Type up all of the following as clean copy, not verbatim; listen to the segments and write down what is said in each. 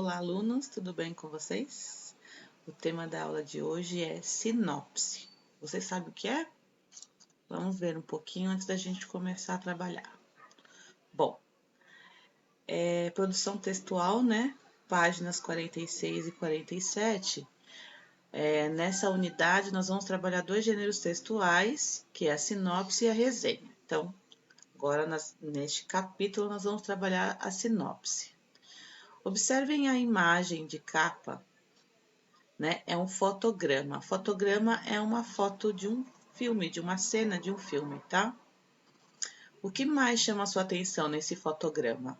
Olá, alunos, tudo bem com vocês? O tema da aula de hoje é sinopse. Vocês sabem o que é? Vamos ver um pouquinho antes da gente começar a trabalhar. Bom, produção textual, né? Páginas 46 e 47. Nessa unidade, nós vamos trabalhar dois gêneros textuais, que é a sinopse e a resenha. Então, agora, neste capítulo, nós vamos trabalhar a sinopse. Observem a imagem de capa, né? É um fotograma. Fotograma é uma foto de um filme, de uma cena de um filme, tá? O que mais chama a sua atenção nesse fotograma?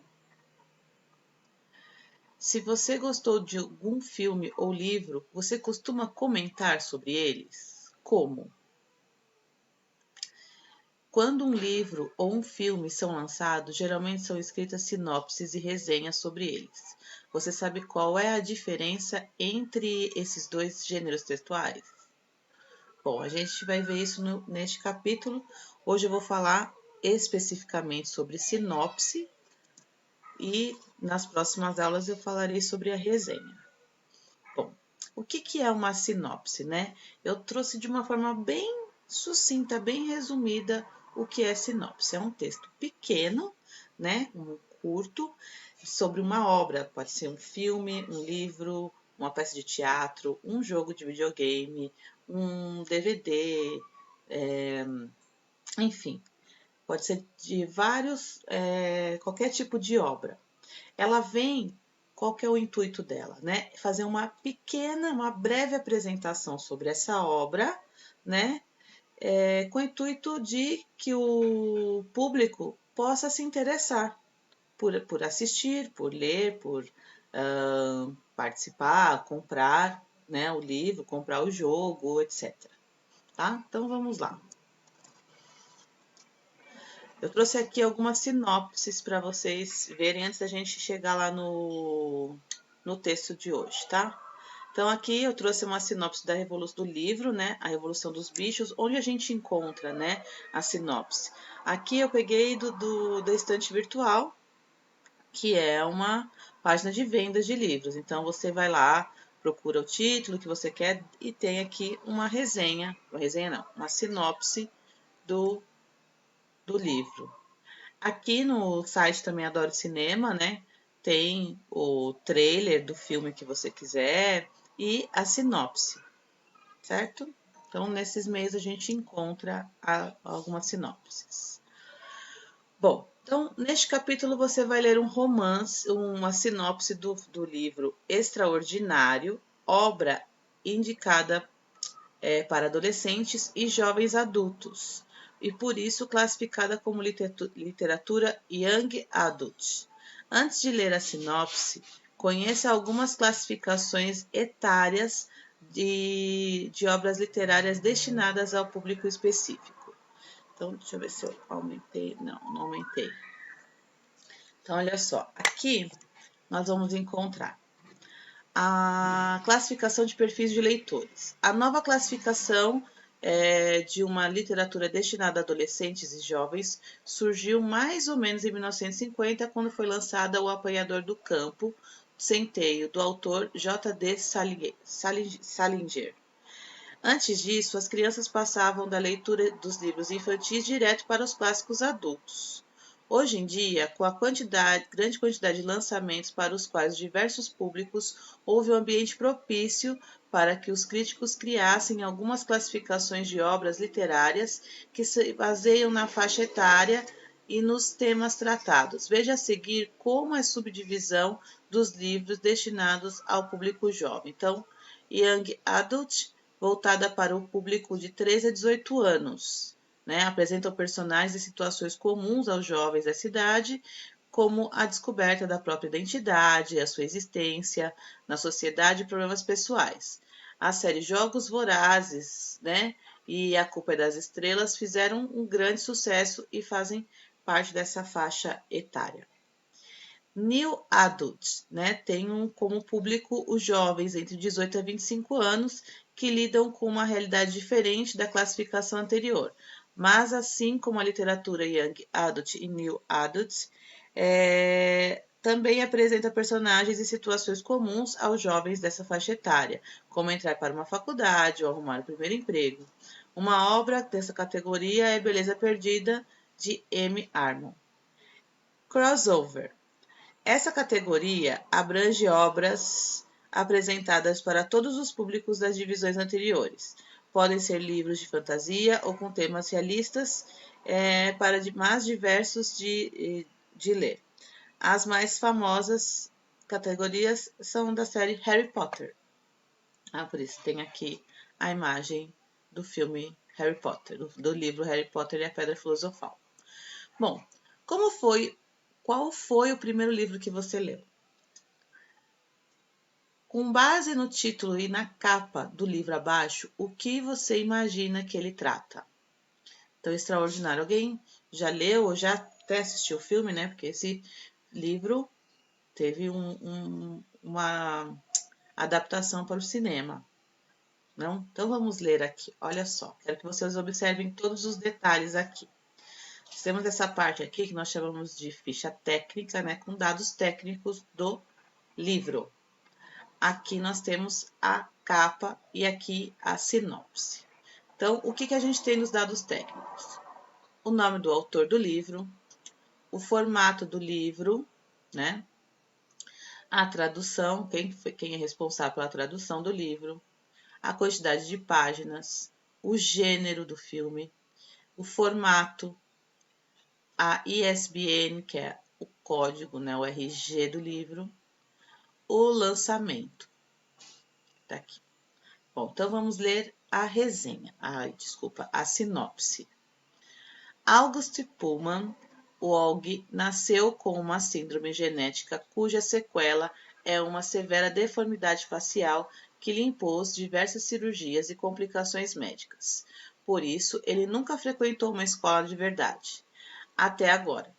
Se você gostou de algum filme ou livro, você costuma comentar sobre eles? Como? Quando um livro ou um filme são lançados, geralmente são escritas sinopses e resenhas sobre eles. Você sabe qual é a diferença entre esses dois gêneros textuais? Bom, a gente vai ver isso neste capítulo. Hoje eu vou falar especificamente sobre sinopse e nas próximas aulas eu falarei sobre a resenha. Bom, o que é uma sinopse, né? Eu trouxe de uma forma bem sucinta, bem resumida, o que é sinopse. É um texto pequeno, né? Um curto, sobre uma obra. Pode ser um filme, um livro, uma peça de teatro, um jogo de videogame, um DVD, enfim, pode ser de vários, qualquer tipo de obra. Ela vem, qual que é o intuito dela, né? Fazer uma pequena, uma breve apresentação sobre essa obra, né? Com o intuito de que o público possa se interessar por assistir, por ler, por participar, comprar, né, o livro, comprar o jogo, etc. Tá? Então vamos lá. Eu trouxe aqui algumas sinopses para vocês verem antes da gente chegar lá no texto de hoje, tá? Então aqui eu trouxe uma sinopse da revolução do livro, né? A Revolução dos Bichos, onde a gente encontra, né, a sinopse. Aqui eu peguei da estante virtual, que é uma página de vendas de livros. Então você vai lá, procura o título que você quer e tem aqui uma resenha não, uma sinopse do livro. Aqui no site também Adoro Cinema, né? Tem o trailer do filme que você quiser e a sinopse, certo? Então, nesses meios a gente encontra algumas sinopses. Bom, então, neste capítulo você vai ler um romance, uma sinopse do livro Extraordinário, obra indicada para adolescentes e jovens adultos, e por isso classificada como literatura Young Adult. Antes de ler a sinopse, conheça algumas classificações etárias de obras literárias destinadas ao público específico. Então, deixa eu ver se eu aumentei. Não aumentei. Então, olha só. Aqui nós vamos encontrar a classificação de perfis de leitores. A nova classificação de uma literatura destinada a adolescentes e jovens surgiu mais ou menos em 1950, quando foi lançada O Apanhador do Campo, Centeio, do autor J.D. Salinger. Antes disso, as crianças passavam da leitura dos livros infantis direto para os clássicos adultos. Hoje em dia, com a grande quantidade de lançamentos para os quais diversos públicos, houve um ambiente propício para que os críticos criassem algumas classificações de obras literárias que se baseiam na faixa etária e nos temas tratados. Veja a seguir como é a subdivisão dos livros destinados ao público jovem. Então, Young Adult, voltada para o público de 13 a 18 anos. Né? Apresentam personagens e situações comuns aos jovens da cidade, como a descoberta da própria identidade, a sua existência na sociedade e problemas pessoais. A série Jogos Vorazes, né, e A Culpa é das Estrelas fizeram um grande sucesso e fazem parte dessa faixa etária. New Adult, né, tem como público os jovens entre 18 a 25 anos que lidam com uma realidade diferente da classificação anterior. Mas, assim como a literatura Young Adult e New Adult, Também apresenta personagens e situações comuns aos jovens dessa faixa etária, como entrar para uma faculdade ou arrumar o primeiro emprego. Uma obra dessa categoria é Beleza Perdida, de Amy Armon. Crossover. Essa categoria abrange obras apresentadas para todos os públicos das divisões anteriores. Podem ser livros de fantasia ou com temas realistas para mais diversos de ler. As mais famosas categorias são da série Harry Potter. Por isso tem aqui a imagem do filme Harry Potter, do livro Harry Potter e a Pedra Filosofal. Bom, qual foi o primeiro livro que você leu? Com base no título e na capa do livro abaixo, o que você imagina que ele trata? Então, Extraordinário. Alguém já leu ou já até assistiu o filme, né? Porque esse livro teve uma adaptação para o cinema. Não? Então, vamos ler aqui. Olha só, quero que vocês observem todos os detalhes aqui. Temos essa parte aqui que nós chamamos de ficha técnica, né? Com dados técnicos do livro. Aqui nós temos a capa e aqui a sinopse. Então, o que a gente tem nos dados técnicos? O nome do autor do livro, o formato do livro, né? A tradução, quem é responsável pela tradução do livro, a quantidade de páginas, o gênero do filme, o formato, a ISBN, que é o código, né, o RG do livro, o lançamento. Tá aqui. Bom, então vamos ler a resenha, a sinopse. August Pullman, o Og, nasceu com uma síndrome genética cuja sequela é uma severa deformidade facial que lhe impôs diversas cirurgias e complicações médicas. Por isso, ele nunca frequentou uma escola de verdade. Até agora.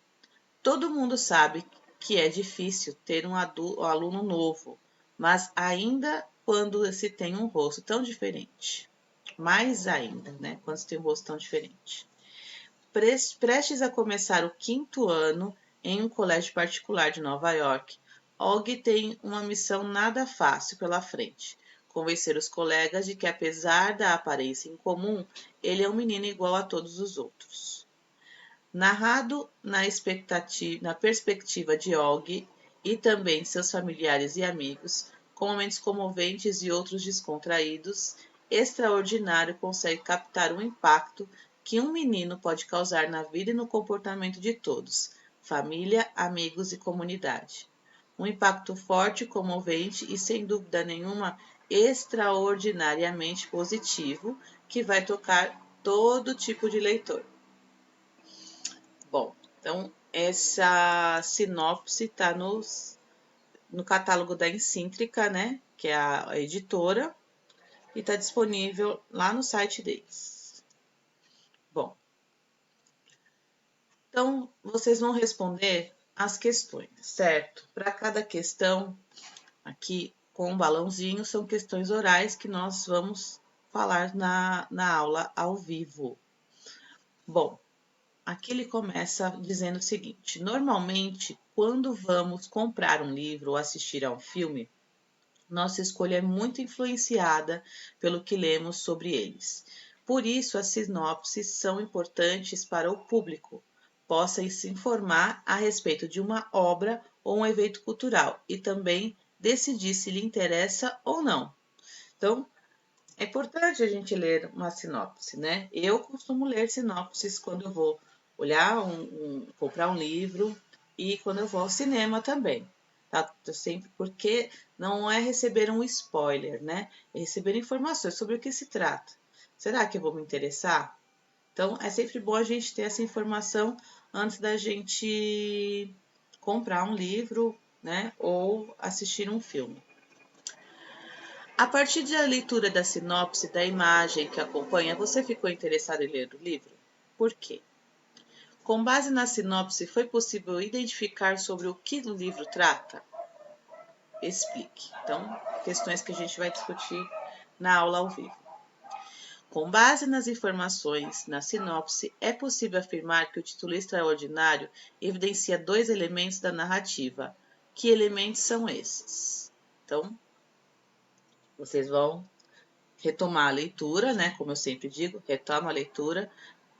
Todo mundo sabe que é difícil ter um aluno novo, mas ainda quando se tem um rosto tão diferente. Mais ainda, né? Quando se tem um rosto tão diferente. Prestes a começar o 5º ano em um colégio particular de Nova York, Og tem uma missão nada fácil pela frente. Convencer os colegas de que, apesar da aparência incomum, ele é um menino igual a todos os outros. Narrado na perspectiva de Og e também seus familiares e amigos, com momentos comoventes e outros descontraídos, Extraordinário consegue captar o impacto que um menino pode causar na vida e no comportamento de todos, família, amigos e comunidade. Um impacto forte, comovente e, sem dúvida nenhuma, extraordinariamente positivo, que vai tocar todo tipo de leitor. Bom, então essa sinopse está no catálogo da Encíntrica, né? Que é a editora, e está disponível lá no site deles. Bom, então vocês vão responder as questões, certo? Para cada questão, aqui com um balãozinho, são questões orais que nós vamos falar na aula ao vivo. Bom, aqui ele começa dizendo o seguinte: normalmente, quando vamos comprar um livro ou assistir a um filme, nossa escolha é muito influenciada pelo que lemos sobre eles. Por isso, as sinopses são importantes para o público possa se informar a respeito de uma obra ou um evento cultural e também decidir se lhe interessa ou não. Então, é importante a gente ler uma sinopse, né? Eu costumo ler sinopses quando eu vou olhar comprar um livro e quando eu vou ao cinema também. Tá? Sempre porque não é receber um spoiler, né? É receber informações sobre o que se trata. Será que eu vou me interessar? Então, é sempre bom a gente ter essa informação antes da gente comprar um livro, né? Ou assistir um filme. A partir da leitura da sinopse da imagem que acompanha, você ficou interessado em ler o livro? Por quê? Com base na sinopse, foi possível identificar sobre o que o livro trata? Explique. Então, questões que a gente vai discutir na aula ao vivo. Com base nas informações na sinopse, é possível afirmar que o título extraordinário evidencia dois elementos da narrativa. Que elementos são esses? Então, vocês vão retomar a leitura, né? Como eu sempre digo, retoma a leitura,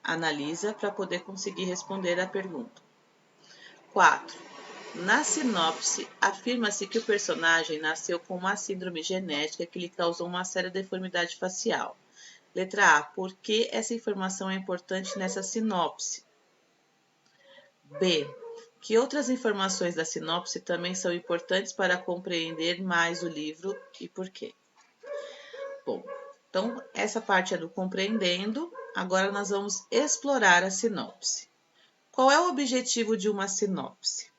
analisa para poder conseguir responder a pergunta. 4. Na sinopse, afirma-se que o personagem nasceu com uma síndrome genética que lhe causou uma séria deformidade facial. Letra A. Por que essa informação é importante nessa sinopse? B. Que outras informações da sinopse também são importantes para compreender mais o livro e por quê? Bom, então essa parte é do compreendendo. Agora nós vamos explorar a sinopse. Qual é o objetivo de uma sinopse?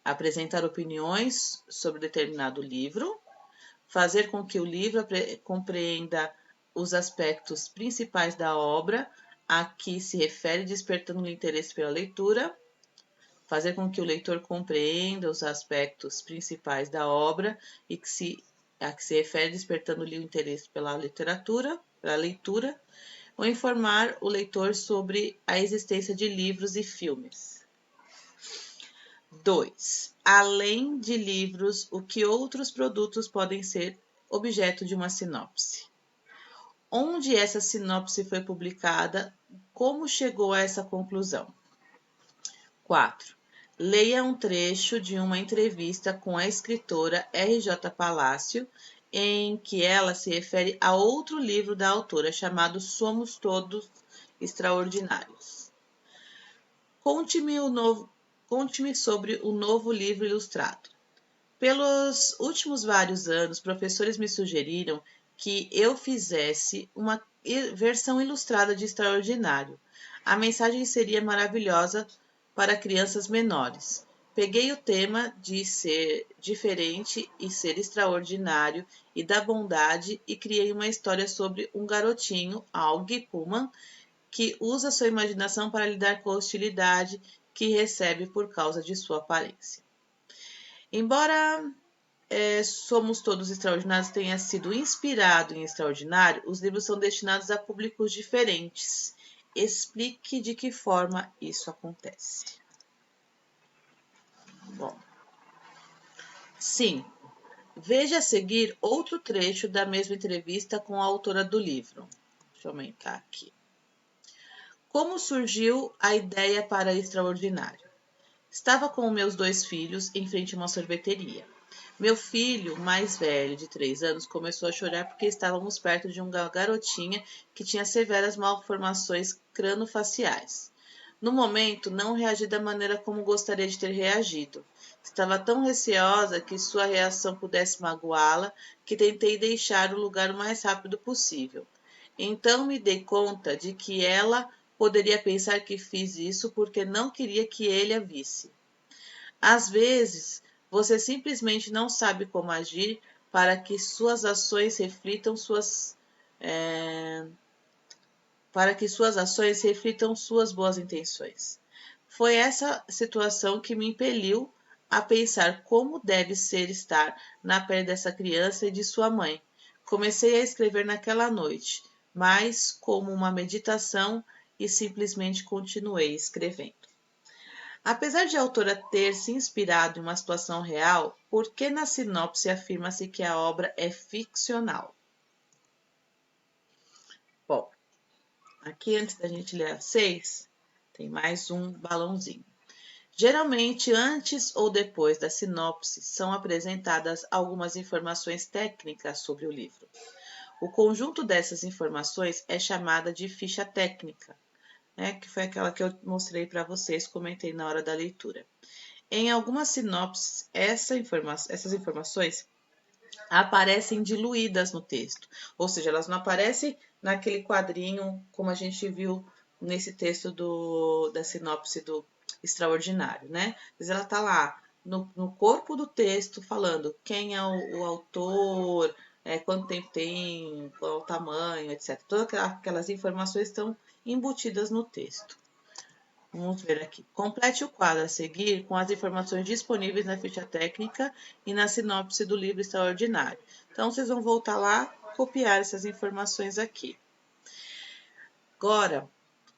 Apresentar opiniões sobre determinado livro, fazer com que o livro compreenda os aspectos principais da obra a que se refere, despertando-lhe interesse pela leitura, fazer com que o leitor compreenda os aspectos principais da obra e a que se refere, despertando-lhe o interesse pela literatura, pela leitura, ou informar o leitor sobre a existência de livros e filmes. 2. Além de livros, o que outros produtos podem ser objeto de uma sinopse? Onde essa sinopse foi publicada? Como chegou a essa conclusão? 4. Leia um trecho de uma entrevista com a escritora R.J. Palácio, em que ela se refere a outro livro da autora chamado Somos Todos Extraordinários. Conte-me sobre o novo livro ilustrado. Pelos últimos vários anos, professores me sugeriram que eu fizesse uma versão ilustrada de Extraordinário. A mensagem seria maravilhosa para crianças menores. Peguei o tema de ser diferente e ser extraordinário e da bondade e criei uma história sobre um garotinho, Aug Pullman, que usa sua imaginação para lidar com a hostilidade que recebe por causa de sua aparência. Embora Somos Todos Extraordinários tenha sido inspirado em Extraordinário, os livros são destinados a públicos diferentes. Explique de que forma isso acontece. Bom, 5. Veja a seguir outro trecho da mesma entrevista com a autora do livro. Deixa eu aumentar aqui. Como surgiu a ideia para Extraordinário? Estava com meus 2 filhos em frente a uma sorveteria. Meu filho, mais velho, de 3 anos, começou a chorar porque estávamos perto de uma garotinha que tinha severas malformações cranofaciais. No momento, não reagi da maneira como gostaria de ter reagido. Estava tão receosa que sua reação pudesse magoá-la que tentei deixar o lugar o mais rápido possível. Então me dei conta de que ela poderia pensar que fiz isso porque não queria que ele a visse. Às vezes, você simplesmente não sabe como agir para que suas ações reflitam suas boas intenções. Foi essa situação que me impeliu a pensar como deve ser estar na pele dessa criança e de sua mãe. Comecei a escrever naquela noite, mas como uma meditação e simplesmente continuei escrevendo. Apesar de a autora ter se inspirado em uma situação real, por que na sinopse afirma-se que a obra é ficcional? Bom, aqui antes da gente ler a 6, tem mais um balãozinho. Geralmente, antes ou depois da sinopse, são apresentadas algumas informações técnicas sobre o livro. O conjunto dessas informações é chamada de ficha técnica, que foi aquela que eu mostrei para vocês, comentei na hora da leitura. Em algumas sinopses, essas informações aparecem diluídas no texto, ou seja, elas não aparecem naquele quadrinho como a gente viu nesse texto da sinopse do Extraordinário, né? Mas ela está lá no corpo do texto falando quem é o autor, quanto tempo tem, qual o tamanho, etc. Todas aquelas informações estão embutidas no texto. Vamos ver aqui. Complete o quadro a seguir com as informações disponíveis na ficha técnica e na sinopse do livro Extraordinário. Então, vocês vão voltar lá, copiar essas informações aqui. Agora,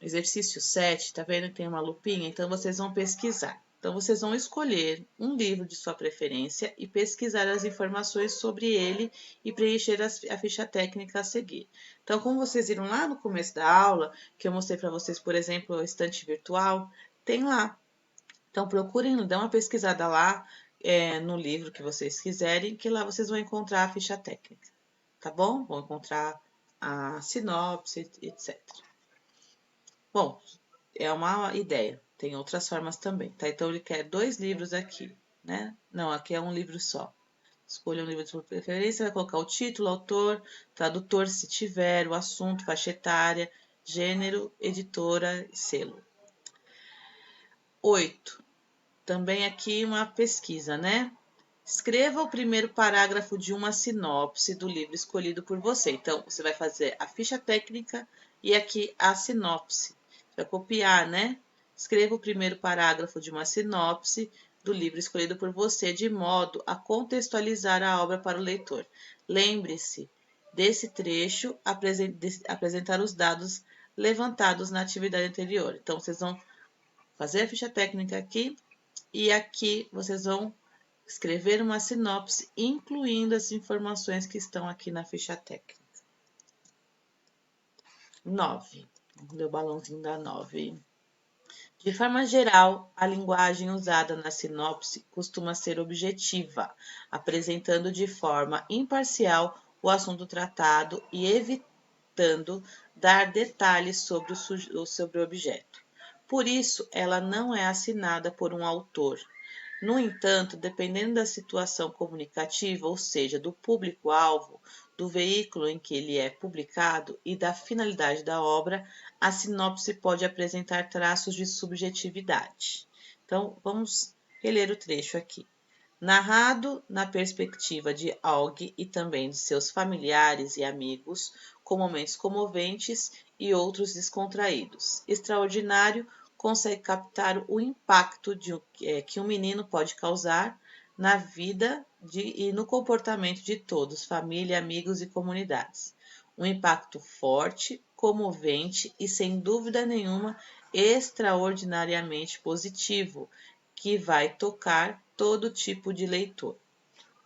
exercício 7, tá vendo que tem uma lupinha? Então, vocês vão pesquisar. Então, vocês vão escolher um livro de sua preferência e pesquisar as informações sobre ele e preencher a ficha técnica a seguir. Então, como vocês viram lá no começo da aula, que eu mostrei para vocês, por exemplo, o estante virtual, tem lá. Então, procurem, dê uma pesquisada lá no livro que vocês quiserem, que lá vocês vão encontrar a ficha técnica, tá bom? Vão encontrar a sinopse, etc. Bom, é uma ideia. Tem outras formas também, tá? Então, ele quer 2 livros aqui, né? Não, aqui é um livro só. Escolha um livro de sua preferência, vai colocar o título, autor, tradutor, se tiver, o assunto, faixa etária, gênero, editora e selo. 8. Também aqui uma pesquisa, né? Escreva o primeiro parágrafo de uma sinopse do livro escolhido por você. Então, você vai fazer a ficha técnica e aqui a sinopse. Vai copiar, né? Escreva o primeiro parágrafo de uma sinopse do livro escolhido por você, de modo a contextualizar a obra para o leitor. Lembre-se desse trecho, apresentar os dados levantados na atividade anterior. Então, vocês vão fazer a ficha técnica aqui e aqui vocês vão escrever uma sinopse, incluindo as informações que estão aqui na ficha técnica. 9. Vamos ler o balãozinho da 9. De forma geral, a linguagem usada na sinopse costuma ser objetiva, apresentando de forma imparcial o assunto tratado e evitando dar detalhes sobre o objeto. Por isso, ela não é assinada por um autor. No entanto, dependendo da situação comunicativa, ou seja, do público-alvo, do veículo em que ele é publicado e da finalidade da obra, a sinopse pode apresentar traços de subjetividade. Então, vamos reler o trecho aqui. Narrado na perspectiva de Aug e também de seus familiares e amigos, com momentos comoventes e outros descontraídos. Extraordinário, consegue captar o impacto que um menino pode causar na vida e no comportamento de todos, família, amigos e comunidades. Um impacto forte, comovente e, sem dúvida nenhuma, extraordinariamente positivo, que vai tocar todo tipo de leitor.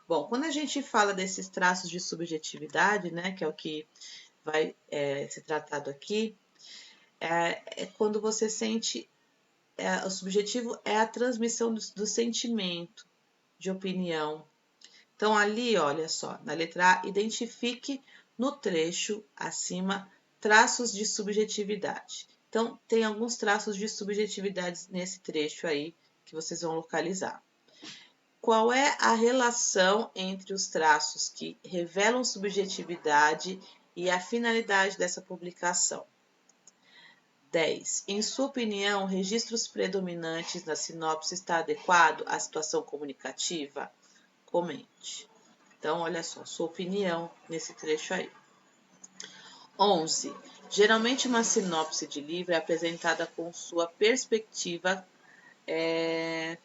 Bom, quando a gente fala desses traços de subjetividade, né, que é o que vai ser tratado aqui, é quando você sente, o subjetivo é a transmissão do sentimento, de opinião. Então, ali, olha só, na letra A, identifique no trecho acima traços de subjetividade. Então, tem alguns traços de subjetividade nesse trecho aí que vocês vão localizar. Qual é a relação entre os traços que revelam subjetividade e a finalidade dessa publicação? 10. Em sua opinião, registros predominantes na sinopse está adequado à situação comunicativa? Comente. Então, olha só, sua opinião nesse trecho aí. 11. Geralmente, uma sinopse de livro é apresentada com sua perspectiva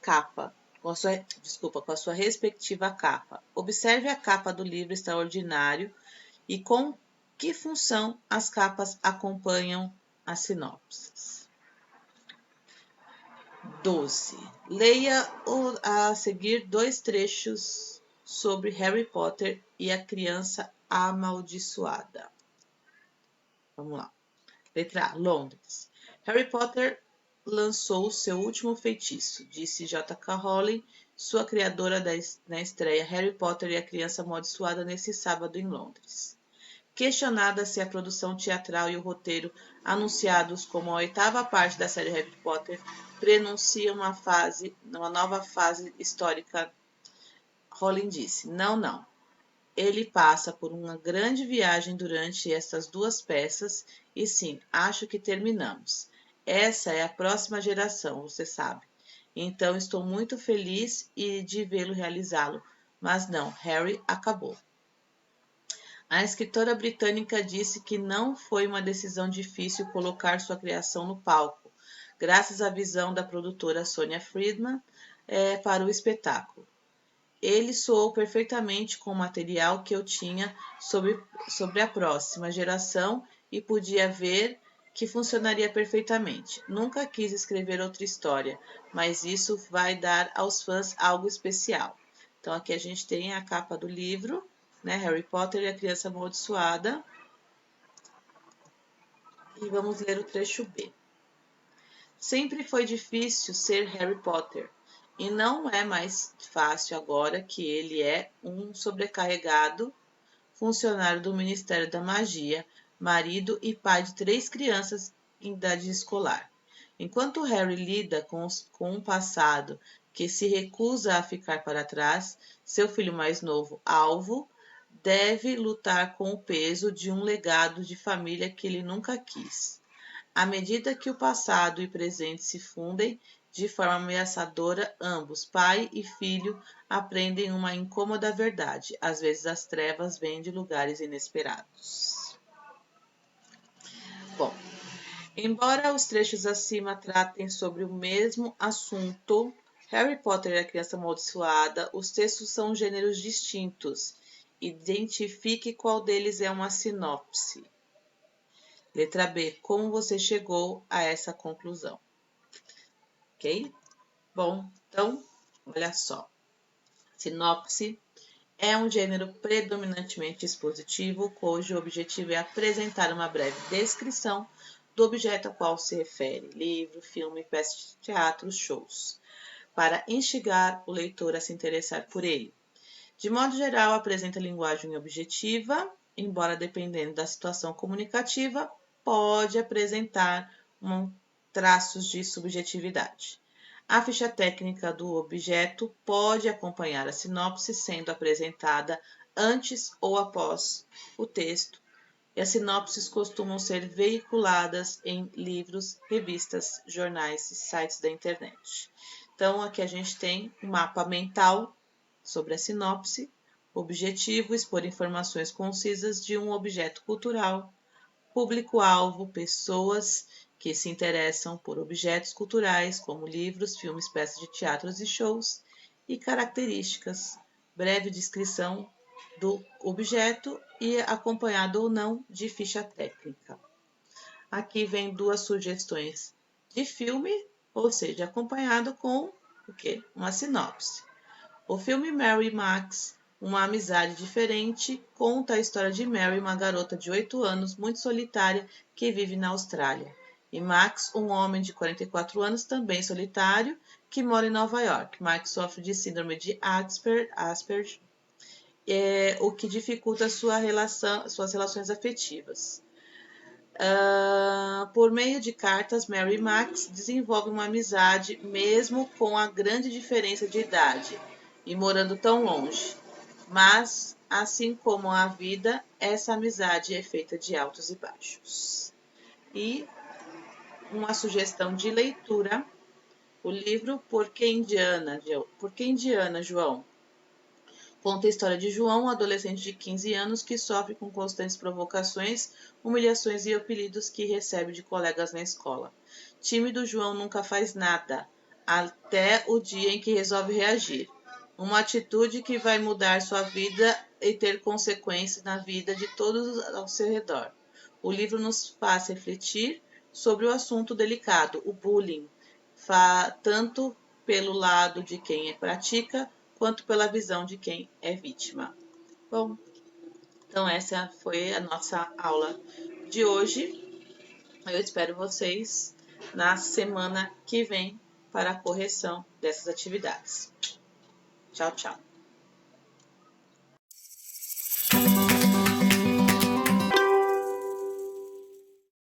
capa. Com a sua respectiva capa. Observe a capa do livro extraordinário e com que função as capas acompanham as sinopses. 12. Leia a seguir 2 trechos sobre Harry Potter e a criança amaldiçoada. Vamos lá. Letra A. Londres. Harry Potter lançou seu último feitiço, disse J.K. Rowling, sua criadora na estreia Harry Potter e a Criança Amaldiçoada nesse sábado em Londres. Questionada se a produção teatral e o roteiro, anunciados como a 8ª parte da série Harry Potter, prenunciam uma nova fase histórica, Rowling disse: Não. Ele passa por uma grande viagem durante essas 2 peças e sim, acho que terminamos. Essa é a próxima geração, você sabe. Então estou muito feliz de vê-lo realizá-lo. Mas não, Harry acabou. A escritora britânica disse que não foi uma decisão difícil colocar sua criação no palco, graças à visão da produtora Sonia Friedman para o espetáculo. Ele soou perfeitamente com o material que eu tinha sobre a próxima geração e podia ver que funcionaria perfeitamente. Nunca quis escrever outra história, mas isso vai dar aos fãs algo especial. Então aqui a gente tem a capa do livro, né? Harry Potter e a Criança Amaldiçoada. E vamos ler o trecho B. Sempre foi difícil ser Harry Potter, e não é mais fácil agora que ele é um sobrecarregado funcionário do Ministério da Magia, marido e pai de 3 crianças em idade escolar. Enquanto Harry lida com um passado que se recusa a ficar para trás, seu filho mais novo, Alvo, deve lutar com o peso de um legado de família que ele nunca quis. À medida que o passado e o presente se fundem de forma ameaçadora, ambos, pai e filho, aprendem uma incômoda verdade. Às vezes as trevas vêm de lugares inesperados. Bom, embora os trechos acima tratem sobre o mesmo assunto, Harry Potter e a Criança Amaldiçoada, os textos são gêneros distintos. Identifique qual deles é uma sinopse. Letra B. Como você chegou a essa conclusão? Ok? Bom, então, olha só. Sinopse é um gênero predominantemente expositivo, cujo objetivo é apresentar uma breve descrição do objeto a qual se refere, livro, filme, peça de teatro, shows, para instigar o leitor a se interessar por ele. De modo geral, apresenta linguagem objetiva, embora dependendo da situação comunicativa, pode apresentar traços de subjetividade. A ficha técnica do objeto pode acompanhar a sinopse sendo apresentada antes ou após o texto, e as sinopses costumam ser veiculadas em livros, revistas, jornais e sites da internet. Então, aqui a gente tem um mapa mental sobre a sinopse, objetivo, expor informações concisas de um objeto cultural, público-alvo, pessoas que se interessam por objetos culturais, como livros, filmes, peças de teatros e shows, e características, breve descrição do objeto e acompanhado ou não de ficha técnica. Aqui vem 2 sugestões de filme, ou seja, acompanhado com o quê? Uma sinopse. O filme Mary e Max, uma amizade diferente, conta a história de Mary, uma garota de 8 anos, muito solitária, que vive na Austrália. E Max, um homem de 44 anos, também solitário, que mora em Nova York. Max sofre de síndrome de Asperger, o que dificulta suas relações afetivas. Por meio de cartas, Mary e Max desenvolvem uma amizade, mesmo com a grande diferença de idade e morando tão longe. Mas, assim como a vida, essa amizade é feita de altos e baixos. E uma sugestão de leitura, o livro Por que Indiana, João? Conta a história de João, um adolescente de 15 anos que sofre com constantes provocações, humilhações e apelidos que recebe de colegas na escola. Tímido, João nunca faz nada, até o dia em que resolve reagir. Uma atitude que vai mudar sua vida e ter consequências na vida de todos ao seu redor. O livro nos faz refletir sobre o assunto delicado, o bullying, tanto pelo lado de quem pratica, quanto pela visão de quem é vítima. Bom, então essa foi a nossa aula de hoje. Eu espero vocês na semana que vem para a correção dessas atividades. Tchau, tchau.